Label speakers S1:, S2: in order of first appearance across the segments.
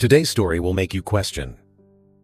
S1: Today's story will make you question,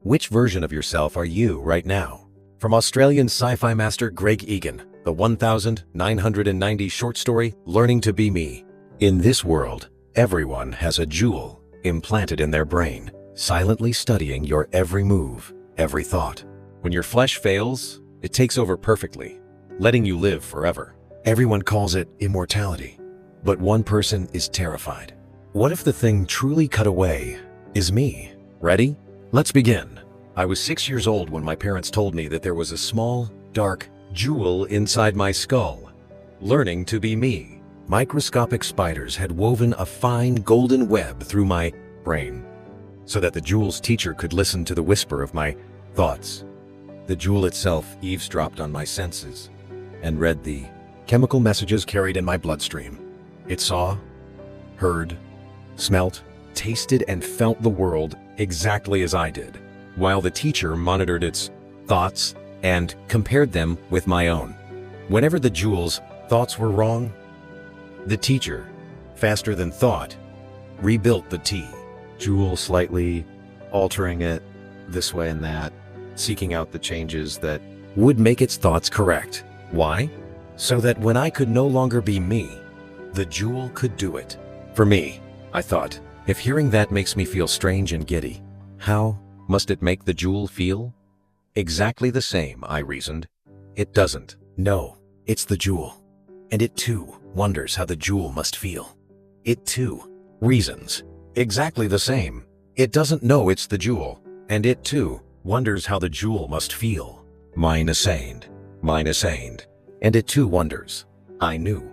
S1: which version of yourself are you right now? From Australian sci-fi master Greg Egan, the 1990 short story, Learning to Be Me. In this world, everyone has a jewel implanted in their brain, silently studying your every move, every thought. When your flesh fails, it takes over perfectly, letting you live forever. Everyone calls it immortality, but one person is terrified. What if the thing truly cut away is me? Ready? Let's begin. I was 6 years old when my parents told me that there was a small, dark jewel inside my skull, learning to be me. Microscopic spiders had woven a fine golden web through my brain, so that the jewel's teacher could listen to the whisper of my thoughts. The jewel itself eavesdropped on my senses and read the chemical messages carried in my bloodstream. It saw, heard, smelt, tasted, and felt the world exactly as I did, while the teacher monitored its thoughts and compared them with my own. Whenever the jewel's thoughts were wrong, the teacher, faster than thought, rebuilt the jewel, slightly altering it this way and that, seeking out the changes that would make its thoughts correct. Why? So that when I could no longer be me, the jewel could do it for me. I thought, if hearing that makes me feel strange and giddy, how must it make the jewel feel? Exactly the same, I reasoned. It doesn't. No, it's the jewel. And it too wonders how the jewel must feel. It too reasons exactly the same. It doesn't know it's the jewel, and it too wonders how the jewel must feel. Mine sane. And it too wonders. I knew.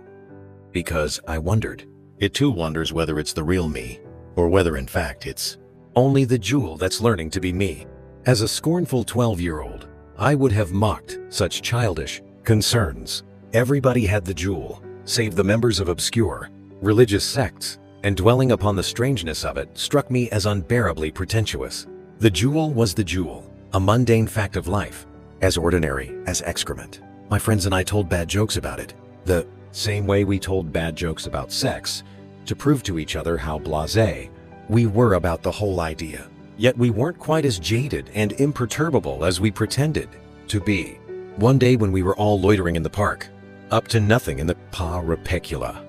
S1: Because I wondered. It too wonders whether it's the real me, or whether in fact it's only the jewel that's learning to be me. As a scornful 12-year-old, I would have mocked such childish concerns. Everybody had the jewel, save the members of obscure religious sects, and dwelling upon the strangeness of it struck me as unbearably pretentious. The jewel was the jewel, a mundane fact of life, as ordinary as excrement. My friends and I told bad jokes about it, the same way we told bad jokes about sex, to prove to each other how blasé we were about the whole idea. Yet we weren't quite as jaded and imperturbable as we pretended to be. One day when we were all loitering in the park, up to nothing in the Parapecula,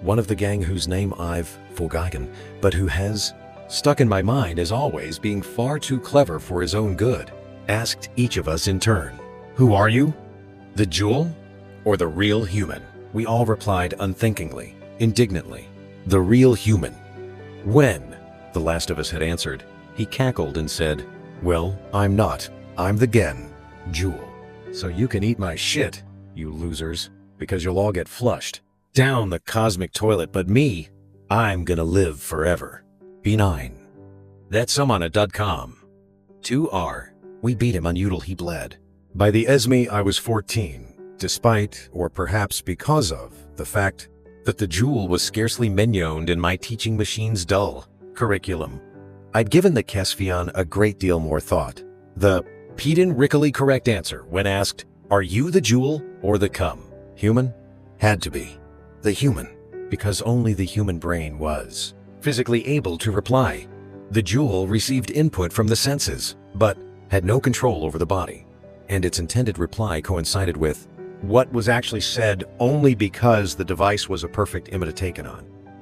S1: one of the gang whose name I've forgotten, but who has stuck in my mind as always being far too clever for his own good, asked each of us in turn, "Who are you? The jewel or the real human?" We all replied unthinkingly, indignantly, "The real human." When the last of us had answered, he cackled and said, "Well, I'm not. I'm the jewel. So you can eat my shit, you losers, because you'll all get flushed down the cosmic toilet, but me, I'm gonna live forever." B9. That's Samana.com. 2R. We beat him on Udall, he bled. By the Esme, I was 14, despite, or perhaps because of, the fact that the jewel was scarcely mentioned in my teaching machine's dull curriculum. I'd given the Kesfion a great deal more thought. The pedantally correct answer when asked, "Are you the jewel or the human?" had to be the human, because only the human brain was physically able to reply. The jewel received input from the senses, but had no control over the body, and its intended reply coincided with what was actually said only because the device was a perfect imitation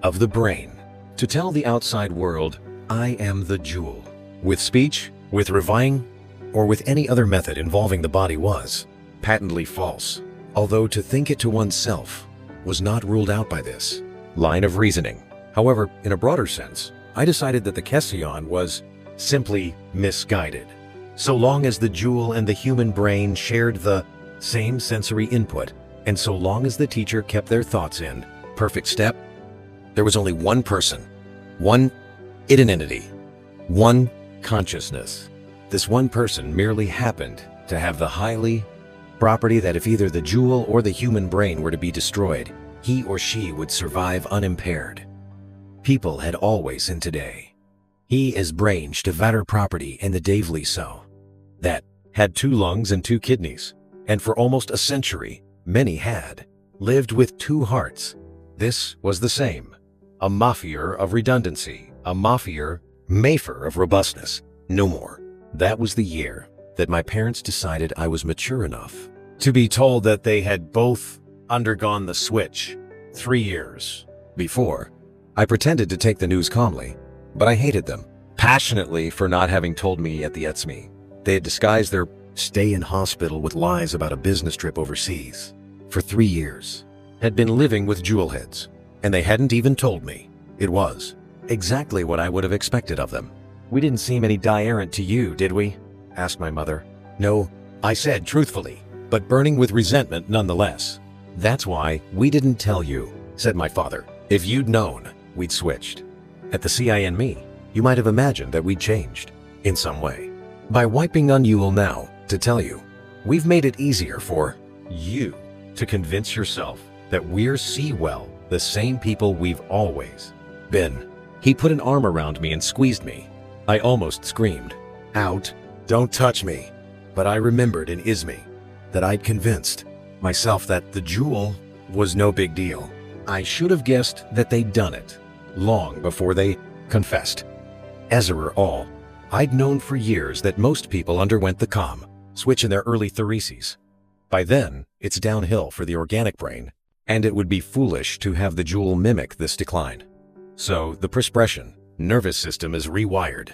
S1: of the brain. To tell the outside world, "I am the jewel," with speech, with revining, or with any other method involving the body was patently false, although to think it to oneself was not ruled out by this line of reasoning. However, in a broader sense, I decided that the Kession was simply misguided. So long as the jewel and the human brain shared the same sensory input, and so long as the teacher kept their thoughts in perfect step, there was only one person, one identity, one consciousness. This one person merely happened to have the highly property that if either the jewel or the human brain were to be destroyed, he or she would survive unimpaired. People had always and today. He is brains to vatter property and the Davely so. That had 2 lungs and 2 kidneys, and for almost a century, many had lived with 2 hearts. This was the same. A mafia of redundancy, a mafia Mayfair of robustness, no more. That was the year that my parents decided I was mature enough to be told that they had both undergone the switch 3 years before. I pretended to take the news calmly, but I hated them passionately for not having told me yet the Etsme. They had disguised their stay in hospital with lies about a business trip overseas. For 3 years, had been living with jewelheads, and they hadn't even told me. It was exactly what I would have expected of them. "We didn't seem any die-errant to you, did we?" asked my mother. "No," I said truthfully, but burning with resentment nonetheless. "That's why we didn't tell you," said my father. "If you'd known, we'd switched. At the CINME, you might have imagined that we'd changed in some way. By wiping on Ewell now, to tell you, we've made it easier for you to convince yourself that we're Sewell, the same people we've always been." He put an arm around me and squeezed me. I almost screamed out, "Don't touch me." But I remembered in Izmi that I'd convinced myself that the jewel was no big deal. I should have guessed that they'd done it long before they confessed. Ezra all, I'd known for years that most people underwent the calm switch in their early 30s. By then, it's downhill for the organic brain, and it would be foolish to have the jewel mimic this decline. So the prespression nervous system is rewired.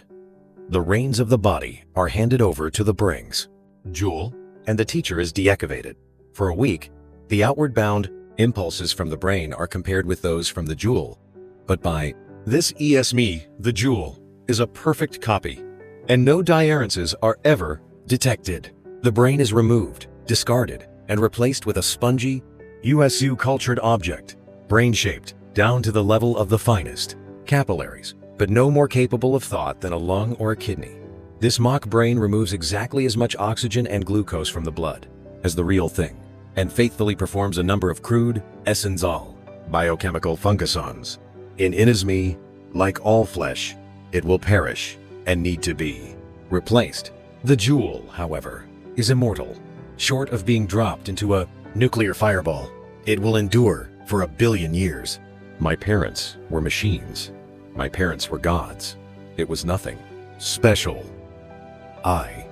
S1: The reins of the body are handed over to the brings, jewel, and the teacher is deactivated. For a week, the outward-bound impulses from the brain are compared with those from the jewel. But by this ESME, the jewel is a perfect copy, and no die-errances are ever detected. The brain is removed, discarded, and replaced with a spongy, USU-cultured object, brain-shaped down to the level of the finest capillaries, but no more capable of thought than a lung or a kidney. This mock brain removes exactly as much oxygen and glucose from the blood as the real thing, and faithfully performs a number of crude, essential, biochemical functions. In Inizme, like all flesh, it will perish and need to be replaced. The jewel, however, is immortal. Short of being dropped into a nuclear fireball, it will endure for 1 billion years. My parents were machines. My parents were gods. It was nothing special. I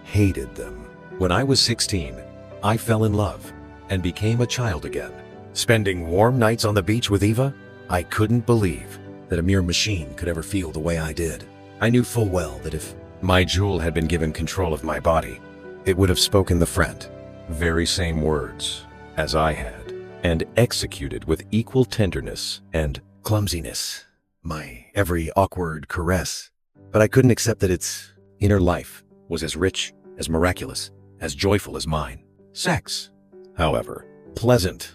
S1: hated them. When I was 16, I fell in love and became a child again. Spending warm nights on the beach with Eva, I couldn't believe that a mere machine could ever feel the way I did. I knew full well that if my jewel had been given control of my body, it would have spoken the very same words as I had, and executed with equal tenderness and clumsiness my every awkward caress. But I couldn't accept that its inner life was as rich, as miraculous, as joyful as mine. Sex, however, pleasant,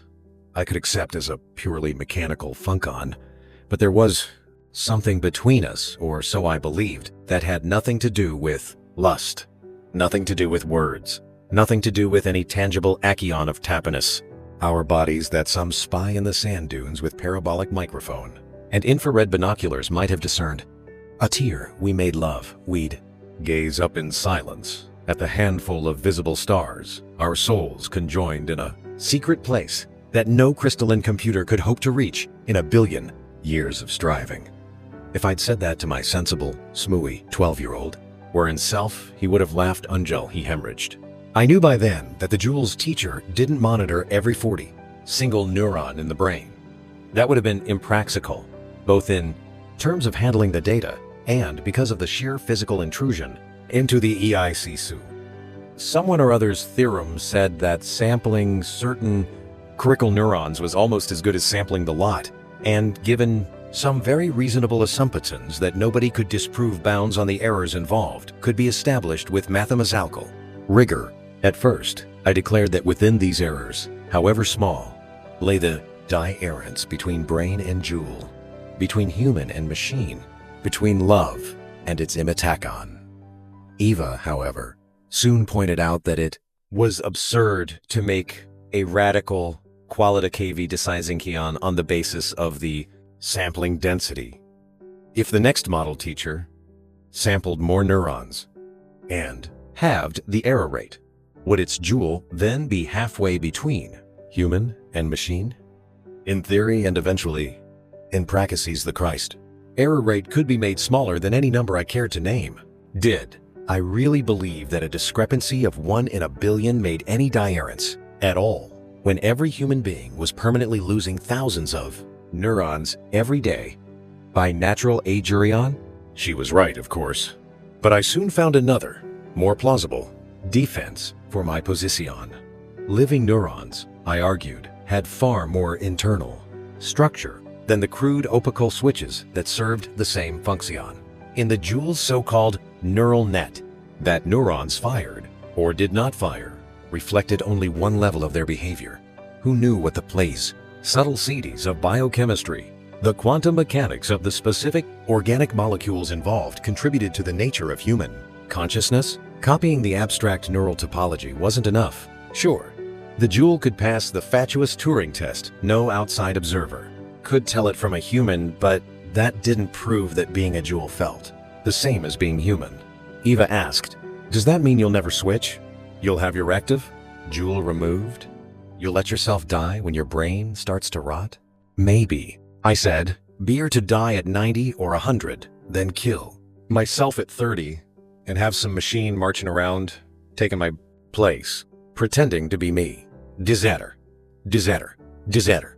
S1: I could accept as a purely mechanical funcon, but there was something between us, or so I believed, that had nothing to do with lust, nothing to do with words, nothing to do with any tangible acheon of tappiness. Our bodies that some spy in the sand dunes with parabolic microphone and infrared binoculars might have discerned. A tear, we made love, we'd gaze up in silence at the handful of visible stars, our souls conjoined in a secret place that no crystalline computer could hope to reach in 1 billion years of striving. If I'd said that to my sensible, smooey 12-year-old, where in self he would have laughed until he hemorrhaged. I knew by then that the jewel's teacher didn't monitor every 40 single neuron in the brain. That would have been impractical, both in terms of handling the data and because of the sheer physical intrusion into the EICSU. Someone or other's theorem said that sampling certain critical neurons was almost as good as sampling the lot, and given some very reasonable assumptions that nobody could disprove, bounds on the errors involved could be established with mathematical rigor. At first, I declared that within these errors, however small, lay the die-errance between brain and jewel, between human and machine, between love and its imitakon. Eva, however, soon pointed out that it was absurd to make a radical qualitative decision on the basis of the sampling density. If the next model teacher sampled more neurons and halved the error rate, would its jewel then be halfway between human and machine? In theory and eventually, in praxis, the Christ Error rate could be made smaller than any number I cared to name. Did I really believe that a discrepancy of 1 in a billion made any difference at all, when every human being was permanently losing thousands of neurons every day by natural agerion? She was right, of course. But I soon found another, more plausible, defense for my position. Living neurons, I argued, had far more internal structure than the crude optical switches that served the same function. In the Joule's so-called neural net, that neurons fired or did not fire reflected only one level of their behavior. Who knew what the place, subtleties of biochemistry, the quantum mechanics of the specific organic molecules involved contributed to the nature of human consciousness? Copying the abstract neural topology wasn't enough. Sure, the Joule could pass the fatuous Turing test, no outside observer could tell it from a human, but that didn't prove that being a Joule felt the same as being human. Eva asked, "Does that mean you'll never switch? You'll have your active Joule removed? You'll let yourself die when your brain starts to rot?" "Maybe," I said. "Beer to die at 90 or 100, then kill myself at 30 and have some machine marching around, taking my place, pretending to be me. Deserter, deserter, deserter,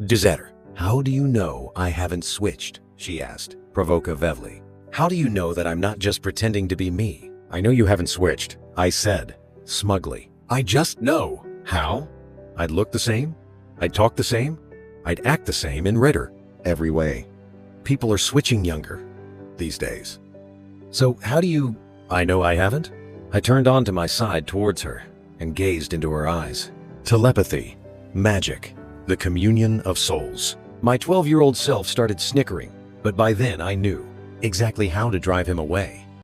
S1: deserter." "How do you know I haven't switched?" she asked, provocatively. "How do you know that I'm not just pretending to be me?" "I know you haven't switched," I said, smugly. "I just know." How? I'd look the same? I'd talk the same? I'd act the same in Ritter every way. People are switching younger these days. So how do you... I know I haven't. I turned onto my side towards her and gazed into her eyes. Telepathy, magic, the communion of souls. My 12-year-old self started snickering, but by then I knew exactly how to drive him away.